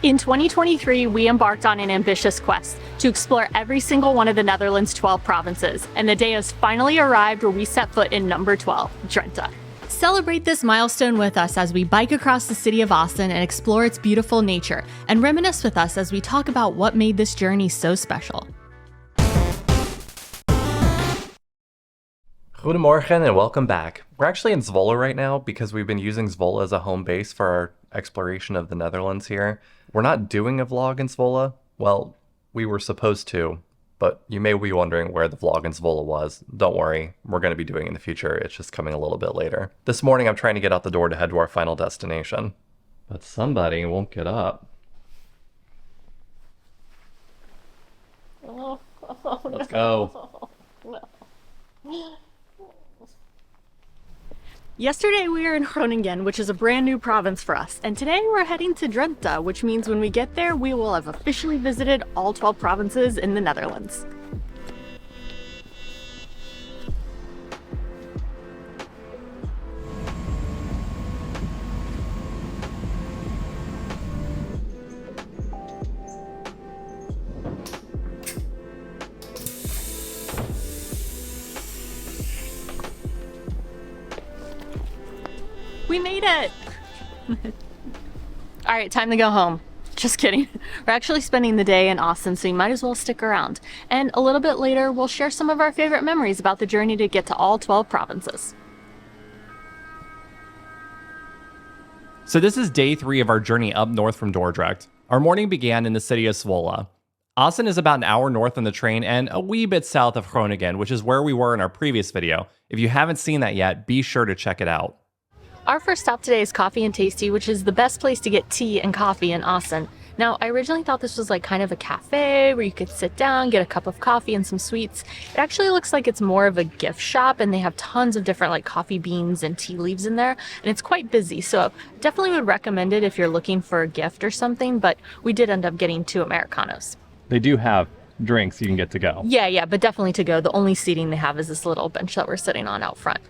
In 2023, we embarked on an ambitious quest to explore every single one of the Netherlands' 12 provinces, and the day has finally arrived where we set foot in number 12, Drenthe. Celebrate this milestone with us as we bike across the city of Assen and explore its beautiful nature, and reminisce with us as we talk about what made this journey so special. Goedemorgen and welcome back. We're actually in Zwolle right now because we've been using Zwolle as a home base for our exploration of the Netherlands here. We're not doing a vlog in Zwolle. Well, we were supposed to, but you may be wondering where the vlog in Zwolle was. Don't worry, we're going to be doing it in the future. It's just coming a little bit later. This morning I'm trying to get out the door to head to our final destination, but somebody won't get up. Let's go. Yesterday we were in Groningen, which is a brand new province for us, and today we're heading to Drenthe, which means when we get there we will have officially visited all 12 provinces in the Netherlands. We made it! Alright, time to go home. Just kidding. We're actually spending the day in Assen, so you might as well stick around. And a little bit later, we'll share some of our favorite memories about the journey to get to all 12 provinces. So this is day 3 of our journey up north from Dordrecht. Our morning began in the city of Zwolle. Assen is about an hour north on the train and a wee bit south of Groningen, which is where we were in our previous video. If you haven't seen that yet, be sure to check it out. Our first stop today is Coffee and Tasty, which is the best place to get tea and coffee in Assen. Now, I originally thought this was like kind of a cafe where you could sit down, get a cup of coffee and some sweets. It actually looks like it's more of a gift shop, and they have tons of different like coffee beans and tea leaves in there, and it's quite busy. So definitely would recommend it if you're looking for a gift or something, but we did end up getting 2 Americanos. They do have drinks you can get to go. Yeah, but definitely to go. The only seating they have is this little bench that we're sitting on out front.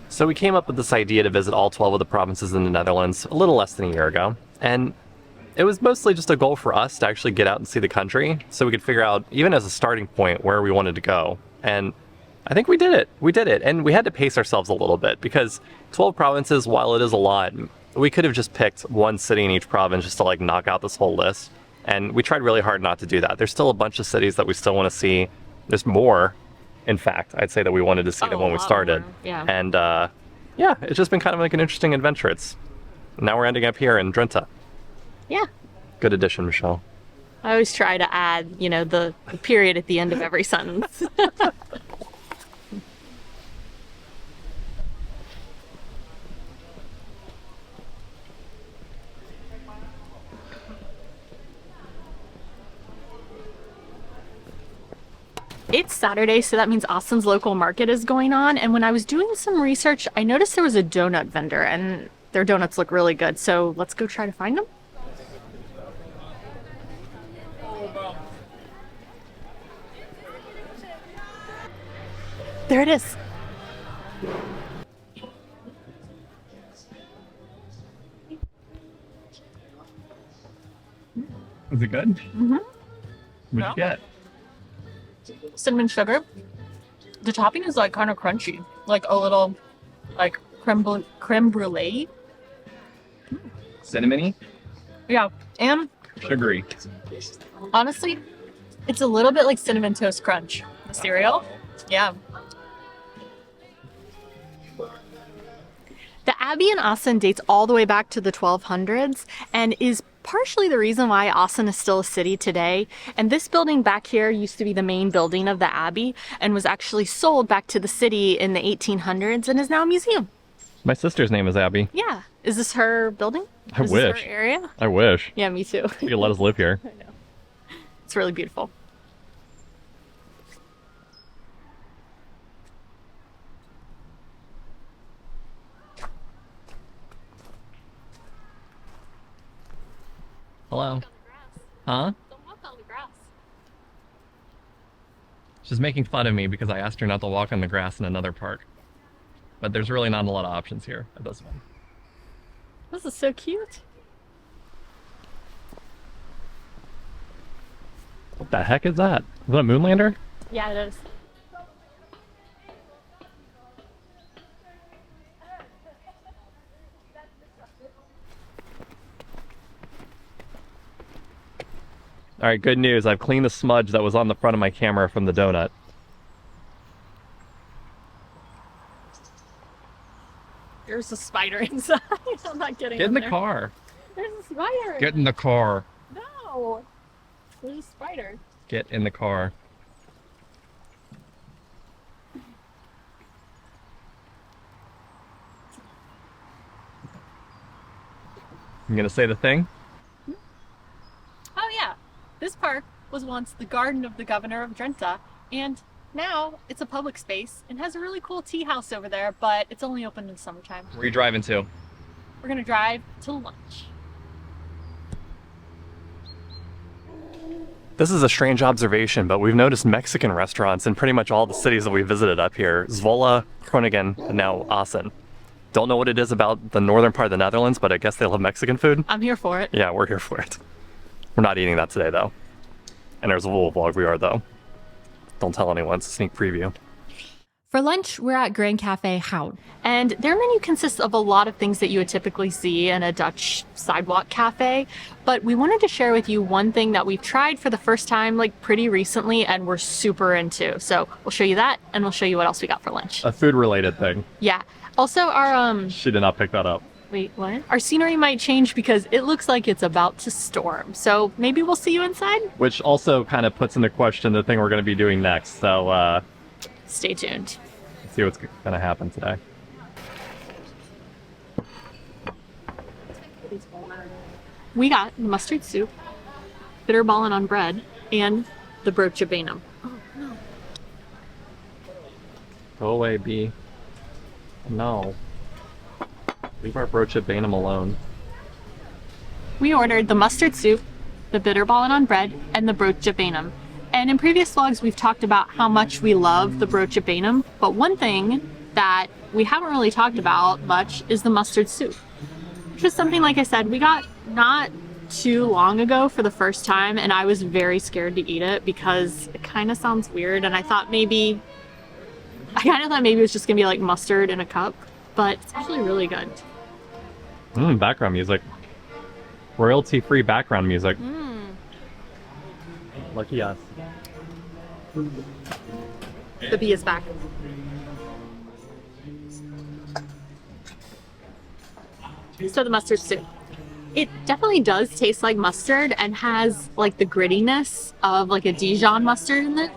So we came up with this idea to visit all 12 of the provinces in the Netherlands a little less than a year ago, and it was mostly just a goal for us to actually get out and see the country so we could figure out, even as a starting point, where we wanted to go. And I think we did it. We did it. And we had to pace ourselves a little bit because 12 provinces, while it is a lot, we could have just picked one city in each province just to like knock out this whole list. And we tried really hard not to do that. There's still a bunch of cities that we still want to see. There's more. In fact, I'd say that we wanted to see them when we started. Yeah. And yeah, it's just been kind of like an interesting adventure. Now we're ending up here in Drenthe. Yeah. Good addition, Michelle. I always try to add, the period at the end of every sentence. It's Saturday, so that means Assen's local market is going on, and when I was doing some research, I noticed there was a donut vendor, and their donuts look really good, so let's go try to find them. There it is. Is it good? Mm-hmm. What'd you get? Cinnamon sugar. The topping is like kind of crunchy, like a little like creme brulee. Cinnamony? Yeah, and Sugary. honestly, it's a little bit like Cinnamon Toast Crunch cereal. Yeah. The Abbey in Assen dates all the way back to the 1200s and is partially the reason why Assen is still a city today. And this building back here used to be the main building of the Abbey and was actually sold back to the city in the 1800s and is now a museum. My sister's name is Abby. Yeah. Is this her building? I Is wish. This her area? I wish. Yeah, me too. You could let us live here. I know. It's really beautiful. Hello. Huh? Don't walk on the grass. She's making fun of me because I asked her not to walk on the grass in another park. But there's really not a lot of options here at this one. This is so cute. What the heck is that? Is that a moonlander? Yeah, it is. All right, good news. I've cleaned the smudge that was on the front of my camera from the donut. There's a spider inside. I'm not getting Get in the there. car. There's a spider. Get in the car. No. There's a spider. Get in the car. You gonna say the thing? Oh yeah. This park was once the garden of the governor of Drenthe, and now it's a public space and has a really cool tea house over there, but it's only open in summertime. Where are you driving to? We're gonna drive to lunch. This is a strange observation, but we've noticed Mexican restaurants in pretty much all the cities that we visited up here. Zwolle, Groningen, and now Assen. Don't know what it is about the northern part of the Netherlands, but I guess they love Mexican food. I'm here for it. Yeah, we're here for it. We're not eating that today, though. And there's a little vlog we are, though. Don't tell anyone, it's a sneak preview. For lunch, we're at Grand Cafe Goud. And their menu consists of a lot of things that you would typically see in a Dutch sidewalk cafe. But we wanted to share with you one thing that we've tried for the first time, like pretty recently, and we're super into. So we'll show you that, and we'll show you what else we got for lunch. A food-related thing. Yeah. Also, our, She did not pick that up. wait, what? Our scenery might change because it looks like it's about to storm. So maybe we'll see you inside? Which also kind of puts into question the thing we're going to be doing next. So, Stay tuned. let's see what's going to happen today. We got the mustard soup, bitterballen on bread, and the broodje beenam. Go away, B. No. Leave our broodje beenam alone. We ordered the mustard soup, the bitterballen on bread, and the broodje beenam. And in previous vlogs, we've talked about how much we love the broodje beenam, but one thing that we haven't really talked about much is the mustard soup. Which is something, like I said, we got not too long ago for the first time, and I was very scared to eat it because it kind of sounds weird, and I kind of thought maybe it was just gonna be like mustard in a cup, but it's actually really good. Background music. Royalty-free background music. Lucky us. The bee is back. So the mustard soup. It definitely does taste like mustard and has like the grittiness of like a Dijon mustard in it.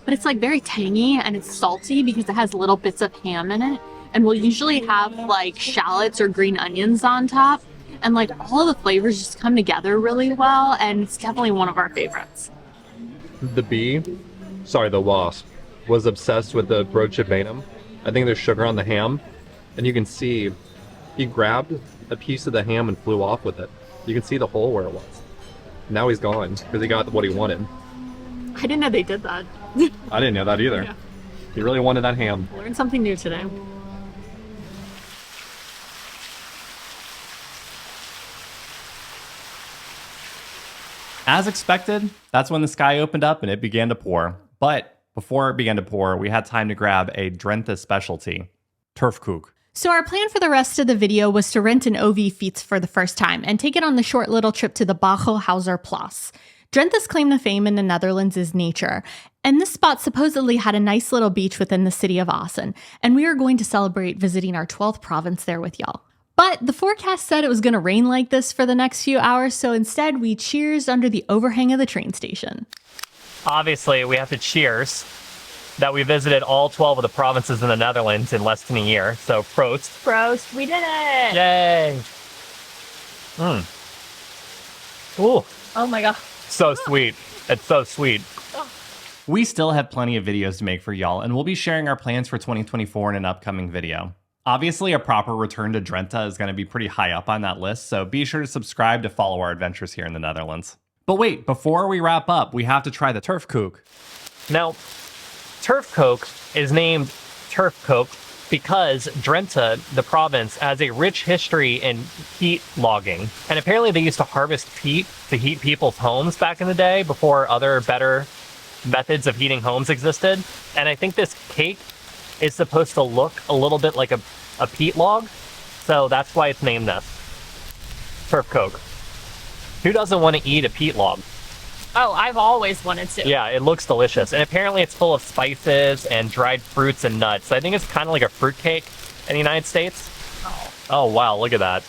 But it's like very tangy and it's salty because it has little bits of ham in it. And we'll usually have like shallots or green onions on top. And like all of the flavors just come together really well. And it's definitely one of our favorites. The bee, the wasp, was obsessed with the broodje beenam. I think there's sugar on the ham. And you can see he grabbed a piece of the ham and flew off with it. You can see the hole where it was. Now he's gone because he got what he wanted. I didn't know they did that. I didn't know that either. Yeah. He really wanted that ham. Learned something new today. As expected, that's when the sky opened up and it began to pour. But before it began to pour, we had time to grab a Drenthe specialty, turfkoek. So our plan for the rest of the video was to rent an OV Fiets for the first time and take it on the short little trip to the Bagelhauserplas. Drenthe's claim to fame in the Netherlands is nature, and this spot supposedly had a nice little beach within the city of Assen, and we are going to celebrate visiting our 12th province there with y'all. But the forecast said it was going to rain like this for the next few hours, so instead we cheers under the overhang of the train station. Obviously, we have to cheers that we visited all 12 of the provinces in the Netherlands in less than a year. So, Proost. Proost, we did it! Yay! Ooh. Oh my god. So sweet. It's so sweet. We still have plenty of videos to make for y'all, and we'll be sharing our plans for 2024 in an upcoming video. Obviously, a proper return to Drenthe is going to be pretty high up on that list, so be sure to subscribe to follow our adventures here in the Netherlands. But wait, before we wrap up, we have to try the turfkoek. Now, turfkoek is named turfkoek because Drenthe, the province, has a rich history in peat logging. And apparently they used to harvest peat to heat people's homes back in the day before other better methods of heating homes existed. And I think this cake is supposed to look a little bit like a peat log. So that's why it's named this. Turfkoek. Who doesn't want to eat a peat log? Oh, I've always wanted to. Yeah, it looks delicious. And apparently it's full of spices and dried fruits and nuts. I think it's kind of like a fruit cake in the United States. Oh, wow, look at that.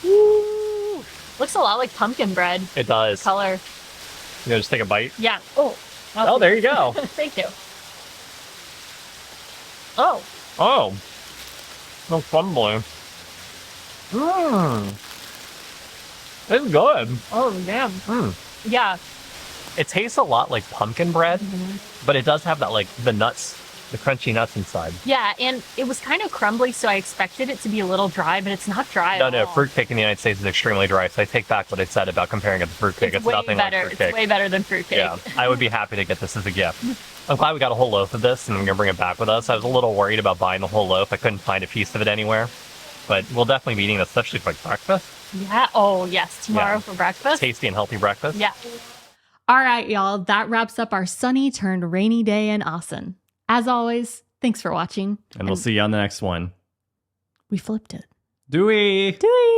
Ooh. Looks a lot like pumpkin bread. It does. Color. You know, just take a bite. Yeah. Oh. Oh, there you go. Thank you. Oh. Oh. So crumbly. Mmm. It's good. Oh, damn. Mm. Yeah. It tastes a lot like pumpkin bread, but it does have that, like, the nuts, the crunchy nuts inside. Yeah, and it was kind of crumbly, so I expected it to be a little dry, but it's not dry No, at no, all. fruitcake in the United States is extremely dry, so I take back what I said about comparing it to fruitcake. It's way nothing better. like fruitcake. It's way better than fruitcake. Yeah, I would be happy to get this as a gift. I'm glad we got a whole loaf of this, and we're going to bring it back with us. I was a little worried about buying the whole loaf. I couldn't find a piece of it anywhere. But we'll definitely be eating this, especially for like breakfast. Yeah. Oh, yes. Tomorrow Yeah. for breakfast. Tasty and healthy breakfast. Yeah. All right, y'all, that wraps up our sunny turned rainy day in Assen. As always, thanks for watching. And we'll see you on the next one. We flipped it. Do we? Do we?